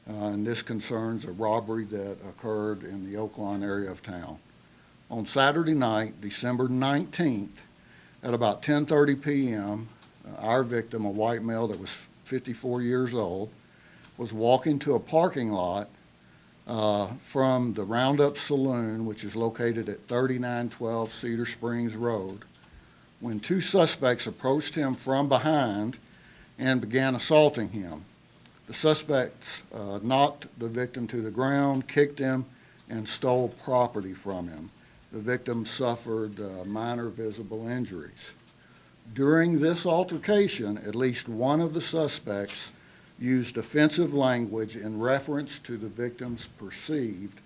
and this concerns a robbery that occurred in the Oaklawn area of town. On Saturday night, December 19th, at about 10:30 p.m., our victim, a white male that was 54 years old, was walking to a parking lot from the Roundup Saloon, which is located at 3912 Cedar Springs Road, when two suspects approached him from behind and began assaulting him. The suspects knocked the victim to the ground, kicked him, and stole property from him. The victim suffered minor visible injuries. During this altercation, at least one of the suspects used offensive language in reference to the victim's perceived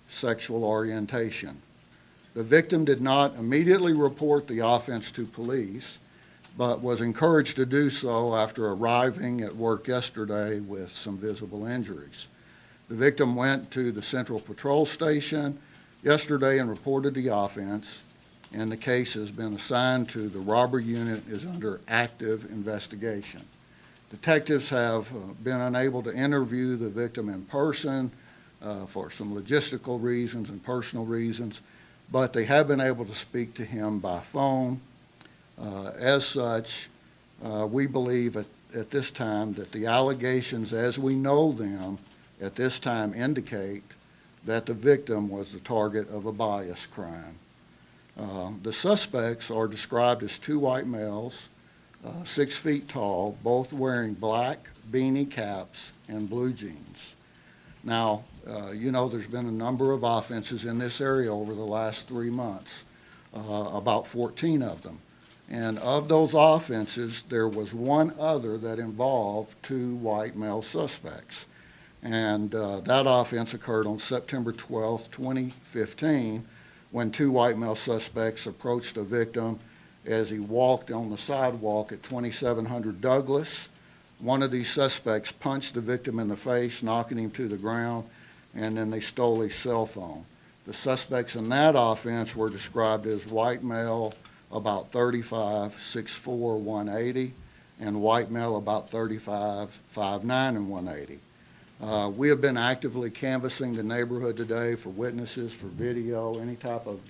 sexual orientation. The victim did not immediately report the offense to police, but was encouraged to do so after arriving at work yesterday with some visible injuries. The victim went to the Central Patrol Station yesterday and reported the offense, and the case has been assigned to the robbery unit, is under active investigation. Detectives have been unable to interview the victim in person for some logistical reasons and personal reasons, but they have been able to speak to him by phone. As such, we believe at this time that the allegations as we know them at this time indicate that the victim was the target of a bias crime. The suspects are described as two white males, 6 feet tall, both wearing black beanie caps and blue jeans. Now, there's been a number of offenses in this area over the last 3 months, about 14 of them. And of those offenses, there was one other that involved two white male suspects. And that offense occurred on September 12th, 2015, when two white male suspects approached a victim as he walked on the sidewalk at 2700 Douglas. One of these suspects punched the victim in the face, knocking him to the ground, and then they stole his cell phone. The suspects in that offense were described as white male, about 35, 6'4", 180, and white male about 35, 5'9", and 180. We have been actively canvassing the neighborhood today for witnesses, for video, any type of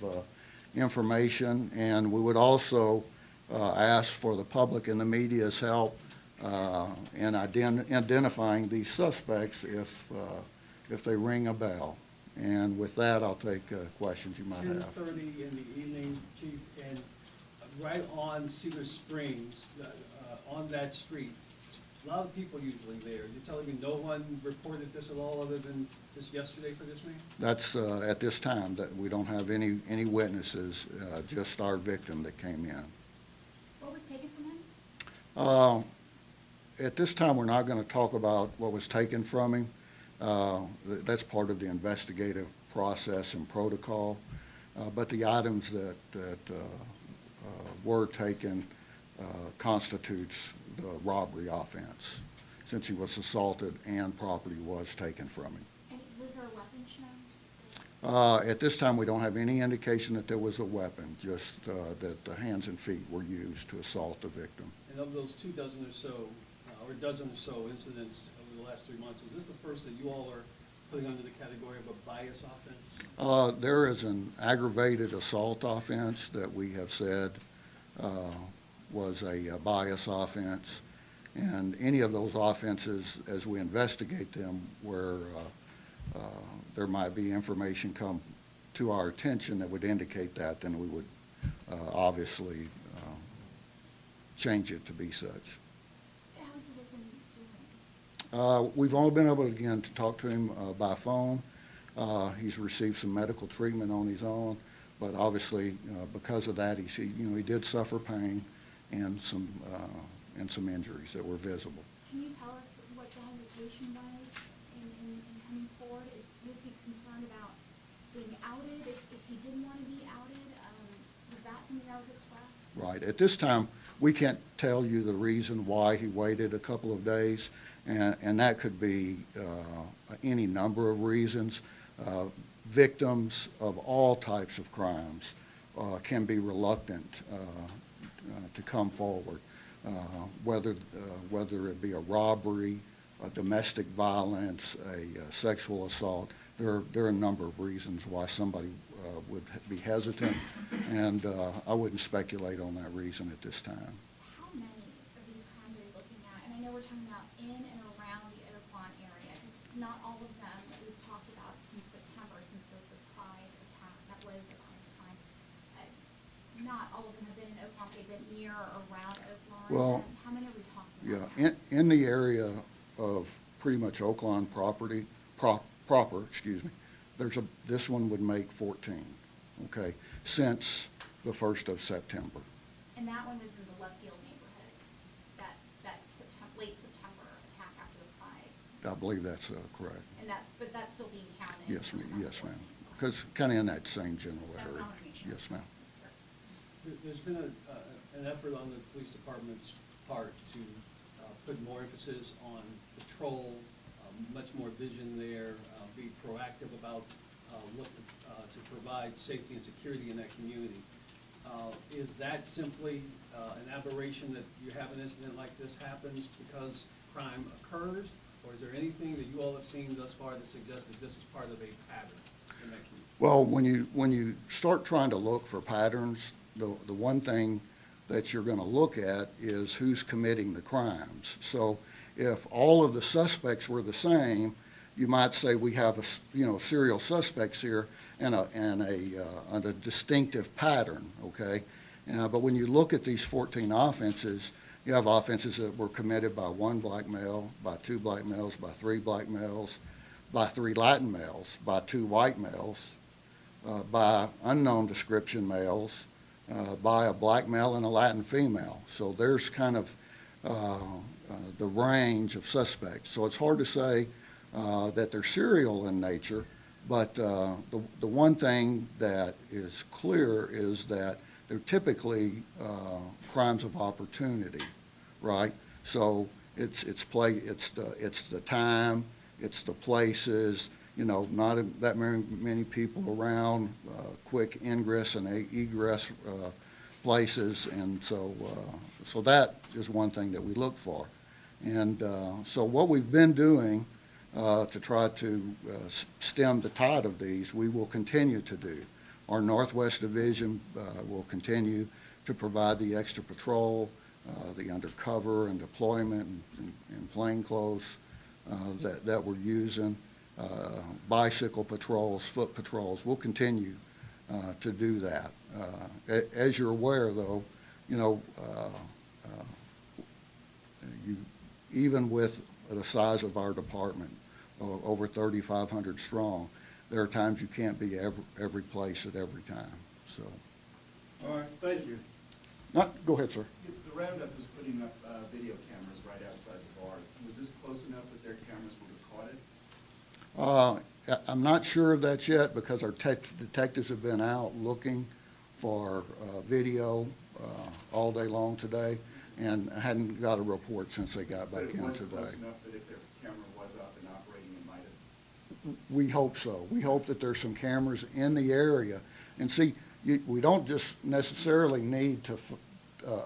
information, and we would also ask for the public and the media's help in identifying these suspects if they ring a bell. And with that, I'll take questions you might have. 10:30 in the evening, Chief, and right on Cedar Springs, on that street, a lot of people usually there. You're telling me no one reported this at all other than just yesterday for this meeting? That's at this time that we don't have any witnesses, just our victim that came in. What was taken from him? At this time, we're not going to talk about what was taken from him. That's part of the investigative process and protocol. But the items that were taken constitutes the robbery offense, since he was assaulted and property was taken from him. And was there a weapon shown? At this time, we don't have any indication that there was a weapon, just that the hands and feet were used to assault the victim. And of those 2 dozen or so, or dozen or so incidents over the last 3 months, is this the first that you all are putting under the category of a bias offense? There is an aggravated assault offense that we have said was a bias offense, and any of those offenses, as we investigate them, where there might be information come to our attention that would indicate that, then we would obviously change it to be such. How's the victim doing? We've only been able, again, to talk to him by phone. He's received some medical treatment on his own, but obviously, because of that, he did suffer pain and some injuries that were visible. Can you tell us what the hesitation was in coming forward? Was he concerned about being outed if he didn't want to be outed? Was that something that was expressed? Right. At this time, we can't tell you the reason why he waited a couple of days, and that could be any number of reasons. Victims of all types of crimes can be reluctant to come forward, whether it be a robbery, a domestic violence, a sexual assault. There are a number of reasons why somebody would be hesitant, and I wouldn't speculate on that reason at this time. How many of these crimes are you looking at? And I know we're talking about in and around the Oakland area, because not all of them that we've talked about since September, since the Pride attack, that was a violence crime. Not all of them have been in Oakland, they've been near or around Oakland. Well, How many are we talking Yeah, about? in the area of pretty much Oakland proper, excuse me, this one would make 14, okay, since the 1st of September. And that one was in the left field neighborhood, that late September attack after the Pride. I believe that's correct. And but that's still being counted? Yes, ma'am, as yes, ma'am. 14. Because kind of in that same general That's area. what I want to make sure. Yes, ma'am. Sir. There's been an effort on the police department's part to put more emphasis on patrol, much more vision there, be proactive about look to provide safety and security in that community. Is that simply an aberration that you have an incident like this happens because crime occurs? Or is there anything that you all have seen thus far that suggests that this is part of a pattern in that community? Well, when you start trying to look for patterns, the one thing that you're going to look at is who's committing the crimes. So if all of the suspects were the same, you might say we have serial suspects here and a distinctive pattern, okay? But when you look at these 14 offenses, you have offenses that were committed by one black male, by two black males, by three black males, by three Latin males, by two white males, by unknown description males, by a black male and a Latin female. So there's kind of the range of suspects. So it's hard to say that they're serial in nature, but the one thing that is clear is that they're typically crimes of opportunity, right? So it's the time, it's the places, not that many people around, quick ingress and egress places, and so that is one thing that we look for. And so what we've been doing to try to stem the tide of these, we will continue to do. Our Northwest Division will continue to provide the extra patrol, the undercover and deployment and plainclothes that we're using, bicycle patrols, foot patrols. We'll continue to do that. As you're aware, though, even with the size of our department, over 3,500 strong, there are times you can't be every place at every time. So, All right, thank you. go ahead, sir. The Roundup was putting up video cameras right outside the bar. Was this close enough that their cameras would have caught it? I'm not sure of that yet because our detectives have been out looking for video all day long today and hadn't got a report since they got back in But it was today. close enough that if their camera was up and operating, it might have. We hope so. We hope that there's some cameras in the area. And see, we don't just necessarily need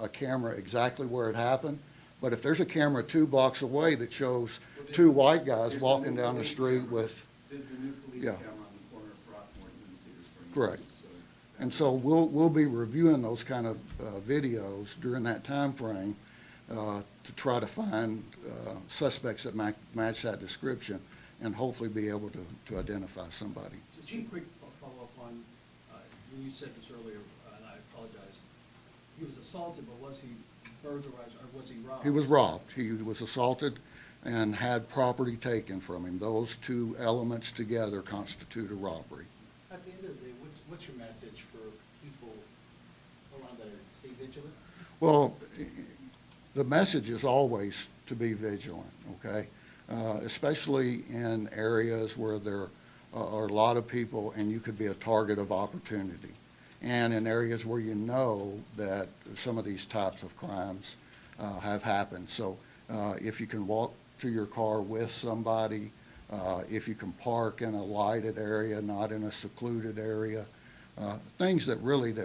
a camera exactly where it happened, but if there's a camera 2 blocks away that shows two white guys There's walking the new down the police street camera. with, There's the new police Yeah. camera on the corner of Throckmorton and Cedar Springs. Correct. So and so we'll be reviewing those kind of videos during that time frame to try to find suspects that match that description and hopefully be able to identify somebody. Just a quick follow-up on, when you said this earlier, and I apologize, he was assaulted, but was he burglarized or was he robbed? He was robbed. He was assaulted and had property taken from him. Those two elements together constitute a robbery. At the end of the day, what's your message for people around that area? Stay vigilant? Well, the message is always to be vigilant, okay? Especially in areas where there are a lot of people and you could be a target of opportunity. And in areas where you know that some of these types of crimes have happened. So if you can walk to your car with somebody, if you can park in a lighted area, not in a secluded area, things that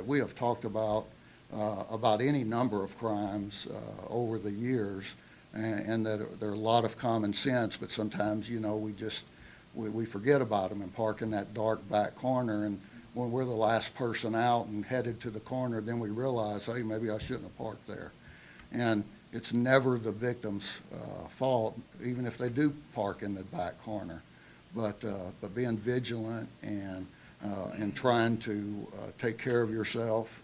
we have talked about any number of crimes over the years and that there are a lot of common sense, but sometimes, we forget about them and park in that dark back corner, and when we're the last person out and headed to the corner, then we realize, hey, maybe I shouldn't have parked there. And it's never the victim's fault, even if they do park in the back corner. But being vigilant and trying to take care of yourself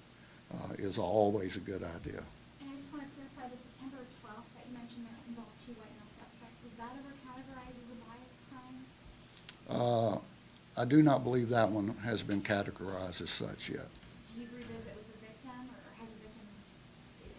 is always a good idea. And I just want to clarify, the September 12th that you mentioned that involved 2 white male suspects, was that ever categorized as a bias crime? I do not believe that one has been categorized as such yet. Do you revisit with the victim, or has the victim,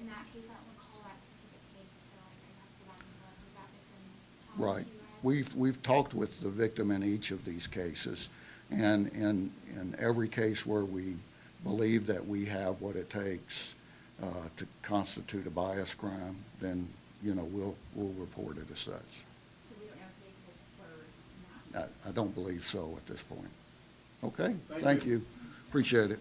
in that case, I don't recall that specific case, so I have to go back and look. Was that victim talked Right. to you guys? We've talked with the victim in each of these cases, and in every case where we believe that we have what it takes to constitute a bias crime, then, we'll report it as such. So we don't know if they exhibit slurs in that? I don't believe so at this point. Okay, Thank thank you. you. Appreciate it.